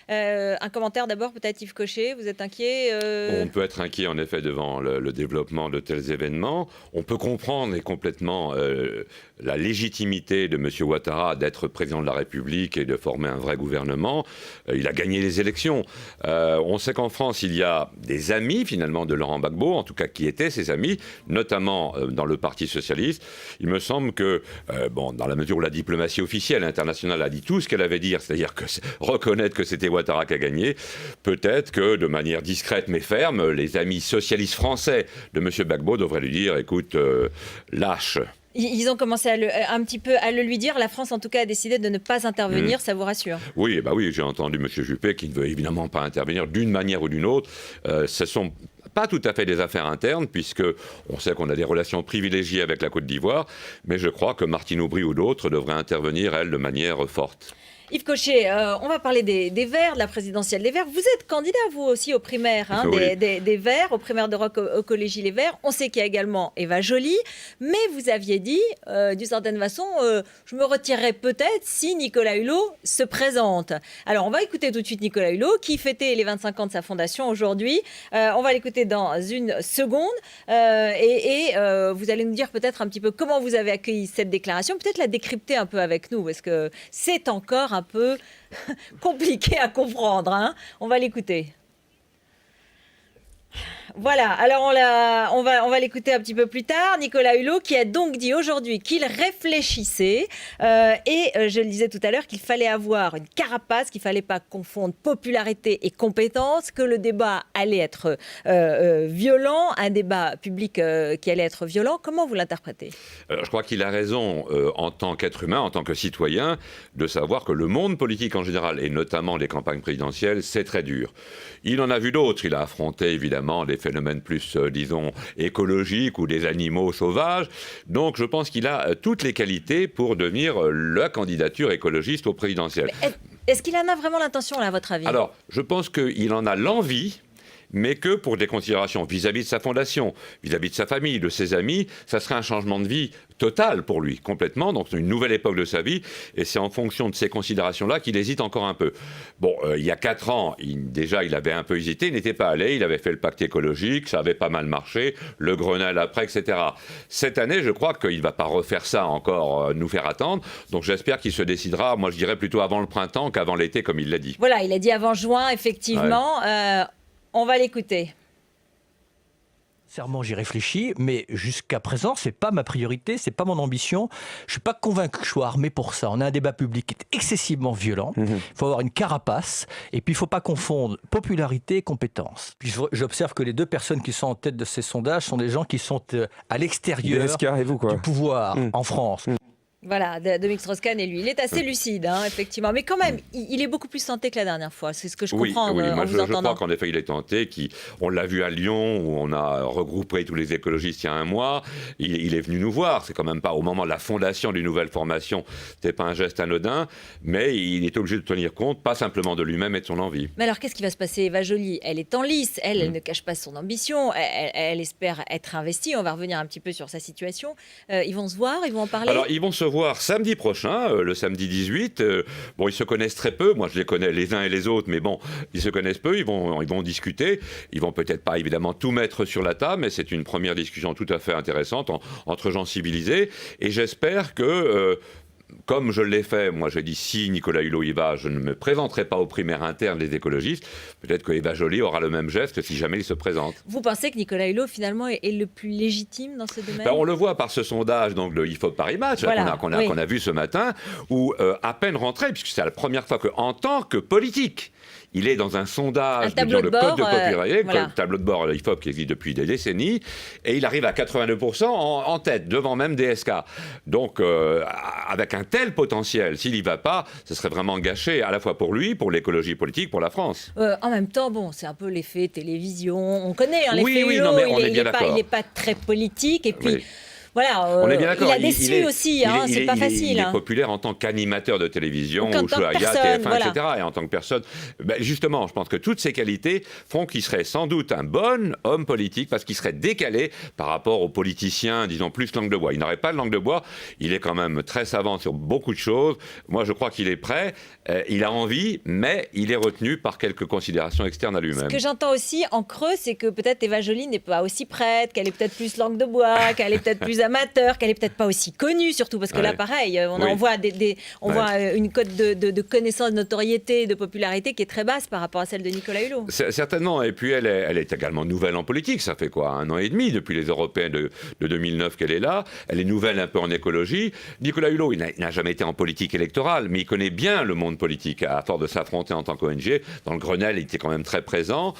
Un commentaire d'abord, peut-être Yves Cochet, vous êtes inquiet On peut être inquiet en effet devant le développement de tels événements. On peut comprendre complètement la légitimité de M. Ouattara d'être président de la République et de former un vrai gouvernement. Il a gagné les élections. On sait qu'en France, il y a des amis finalement de Laurent Gbagbo, en tout cas qui étaient ses amis, notamment dans le Parti socialiste. Il me semble que, dans la mesure où la diplomatie officielle internationale a dit tout ce qu'elle avait à dire, c'est-à-dire que reconnaître que c'était Ouattara qui a gagné, peut-être que de manière discrète mais ferme, les amis socialistes français de M. Gbagbo devraient lui dire, écoute, lâche. Ils ont commencé un petit peu à le lui dire. La France, en tout cas, a décidé de ne pas intervenir, ça vous rassure? Oui, oui, j'ai entendu M. Juppé qui ne veut évidemment pas intervenir d'une manière ou d'une autre. Ce sont pas tout à fait des affaires internes, puisque on sait qu'on a des relations privilégiées avec la Côte d'Ivoire, mais je crois que Martine Aubry ou d'autres devraient intervenir, elles, de manière forte. Yves Cochet, on va parler des Verts, de la présidentielle des Verts. Vous êtes candidat, vous aussi, aux primaires Oui. des Verts, aux primaires de Rock au Collégie Les Verts. On sait qu'il y a également Eva Joly, mais vous aviez dit, d'une certaine façon, je me retirerai peut-être si Nicolas Hulot se présente. Alors, on va écouter tout de suite Nicolas Hulot, qui fêtait les 25 ans de sa fondation aujourd'hui. On va l'écouter dans une seconde. Vous allez nous dire peut-être un petit peu comment vous avez accueilli cette déclaration, peut-être la décrypter un peu avec nous, parce que c'est encore un peu compliqué à comprendre. On va l'écouter. Voilà, alors on va l'écouter un petit peu plus tard. Nicolas Hulot qui a donc dit aujourd'hui qu'il réfléchissait je le disais tout à l'heure qu'il fallait avoir une carapace, qu'il ne fallait pas confondre popularité et compétence, que le débat allait être violent, un débat public qui allait être violent. Comment vous l'interprétez ? Je crois qu'il a raison en tant qu'être humain, en tant que citoyen, de savoir que le monde politique en général, et notamment les campagnes présidentielles, c'est très dur. Il en a vu d'autres. Il a affronté évidemment des phénomènes plus, disons, écologiques ou des animaux sauvages. Donc je pense qu'il a toutes les qualités pour devenir la candidature écologiste au présidentiel. Est-ce qu'il en a vraiment l'intention, là, à votre avis ? Alors, je pense qu'il en a l'envie, mais que pour des considérations vis-à-vis de sa fondation, vis-à-vis de sa famille, de ses amis, ça serait un changement de vie total pour lui, complètement. Donc c'est une nouvelle époque de sa vie, et c'est en fonction de ces considérations-là qu'il hésite encore un peu. Il y a 4 ans, déjà il avait un peu hésité, il n'était pas allé, il avait fait le pacte écologique, ça avait pas mal marché, le Grenelle après, etc. Cette année, je crois qu'il ne va pas refaire ça encore, nous faire attendre, donc j'espère qu'il se décidera, moi je dirais plutôt avant le printemps qu'avant l'été, comme il l'a dit. Voilà, il a dit avant juin, effectivement. Ouais. On va l'écouter. Sincèrement, j'y réfléchis, mais jusqu'à présent, c'est pas ma priorité, c'est pas mon ambition. Je suis pas convaincu que je sois armé pour ça. On a un débat public qui est excessivement violent. Il faut avoir une carapace, et puis il faut pas confondre popularité et compétence. Puis j'observe que les deux personnes qui sont en tête de ces sondages sont des gens qui sont à l'extérieur du pouvoir en France. Voilà, Dominique Strauss-Kahn et lui. Il est assez lucide, effectivement. Mais quand même, il est beaucoup plus tenté que la dernière fois. C'est ce que je comprends en vous entendant. Je crois qu'en effet, il est tenté. On l'a vu à Lyon, où on a regroupé tous les écologistes il y a un mois. Il est venu nous voir. C'est quand même pas, au moment de la fondation d'une nouvelle formation, c'était pas un geste anodin. Mais il est obligé de tenir compte, pas simplement de lui-même et de son envie. Mais alors, qu'est-ce qui va se passer ? Eva Joly, elle est en lice. Elle ne cache pas son ambition. Elle espère être investie. On va revenir un petit peu sur sa situation. Ils vont se voir, ils vont en parler. Alors, ils vont se voir samedi prochain, le samedi 18. Ils se connaissent très peu. Moi, je les connais les uns et les autres, mais ils se connaissent peu. Ils vont discuter. Ils vont peut-être pas, évidemment, tout mettre sur la table, mais c'est une première discussion tout à fait intéressante entre gens civilisés. Et j'espère que... comme je l'ai fait, moi j'ai dit si Nicolas Hulot y va, je ne me présenterai pas aux primaires internes des écologistes. Peut-être que Eva Joly aura le même geste si jamais il se présente. Vous pensez que Nicolas Hulot finalement est le plus légitime dans ce domaine ? On le voit par ce sondage donc, de IFOP Paris Match qu'on a vu ce matin, où à peine rentré, puisque c'est la première fois qu'en tant que politique, il est dans un sondage de le code de popularité, voilà. tableau de bord IFOP qui existe depuis des décennies, et il arrive à 82% en tête, devant même DSK. Donc, avec un tel potentiel, s'il n'y va pas, ce serait vraiment gâché, à la fois pour lui, pour l'écologie politique, pour la France. En même temps, c'est un peu l'effet télévision. On connaît l'effet oui, Hulot, non, mais on est bien d'accord. Il n'est pas très politique, et puis... Oui. voilà, On est bien d'accord. il a déçu aussi, c'est pas facile. Il est populaire en tant qu'animateur de télévision, Donc, en tant que Ushuaïa, personne, TF1, voilà. etc. Et en tant que personne, justement, je pense que toutes ces qualités font qu'il serait sans doute un bon homme politique parce qu'il serait décalé par rapport aux politiciens, disons, plus langue de bois. Il n'aurait pas de langue de bois. Il est quand même très savant sur beaucoup de choses. Moi, je crois qu'il est prêt. Il a envie, mais il est retenu par quelques considérations externes à lui-même. Ce que j'entends aussi en creux, c'est que peut-être Eva Joly n'est pas aussi prête, qu'elle est peut-être plus langue de bois, qu'elle est peut-être plus amateur, qu'elle est peut-être pas aussi connue, surtout parce que là, pareil, on voit, voit une cote de connaissance, de notoriété, de popularité qui est très basse par rapport à celle de Nicolas Hulot. Certainement. Et puis, elle est également nouvelle en politique. Ça fait quoi, 1 an et demi depuis les européennes de 2009 qu'elle est là. Elle est nouvelle un peu en écologie. Nicolas Hulot, il n'a jamais été en politique électorale, mais il connaît bien le monde politique à force de s'affronter en tant qu'ONG. Dans le Grenelle, il était quand même très présent.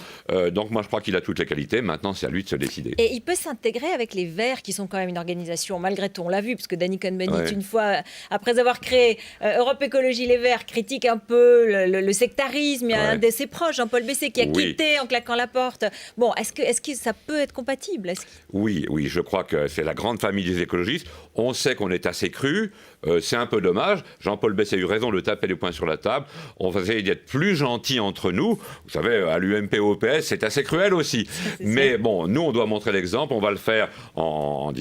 Donc moi, je crois qu'il a toutes les qualités. Maintenant, c'est à lui de se décider. Et il peut s'intégrer avec les Verts, qui sont quand même une organisation, malgré tout, on l'a vu, parce que Danny Cohn-Bendit, une fois, après avoir créé Europe Écologie Les Verts, critique un peu le sectarisme. Il y a un de ses proches, Jean-Paul Bessé, qui a quitté en claquant la porte. Bon, est-ce que ça peut être compatible? Oui, je crois que c'est la grande famille des écologistes. On sait qu'on est assez cru. C'est un peu dommage. Jean-Paul Bessé a eu raison de taper les poings sur la table. On va essayer d'être plus gentils entre nous. Vous savez, à l'UMP, au PS, c'est assez cruel aussi. Mais bon, nous, on doit montrer l'exemple. On va le faire en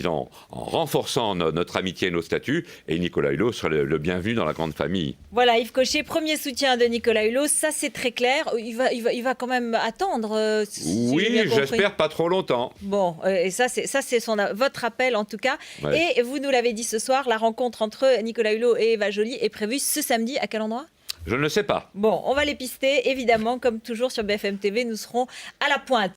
renforçant notre amitié et nos statuts. Et Nicolas Hulot sera le bienvenu dans la grande famille. Voilà, Yves Cochet, premier soutien de Nicolas Hulot. Ça, c'est très clair. Il va quand même attendre. Oui, j'espère pas trop longtemps. Bon, et ça, c'est votre appel en tout cas. Et vous nous l'avez dit ce soir, la rencontre entre Nicolas Hulot et Eva Joly est prévue ce samedi. À quel endroit ? Je ne le sais pas. Bon, on va les pister. Évidemment, comme toujours sur BFM TV, nous serons à la pointe.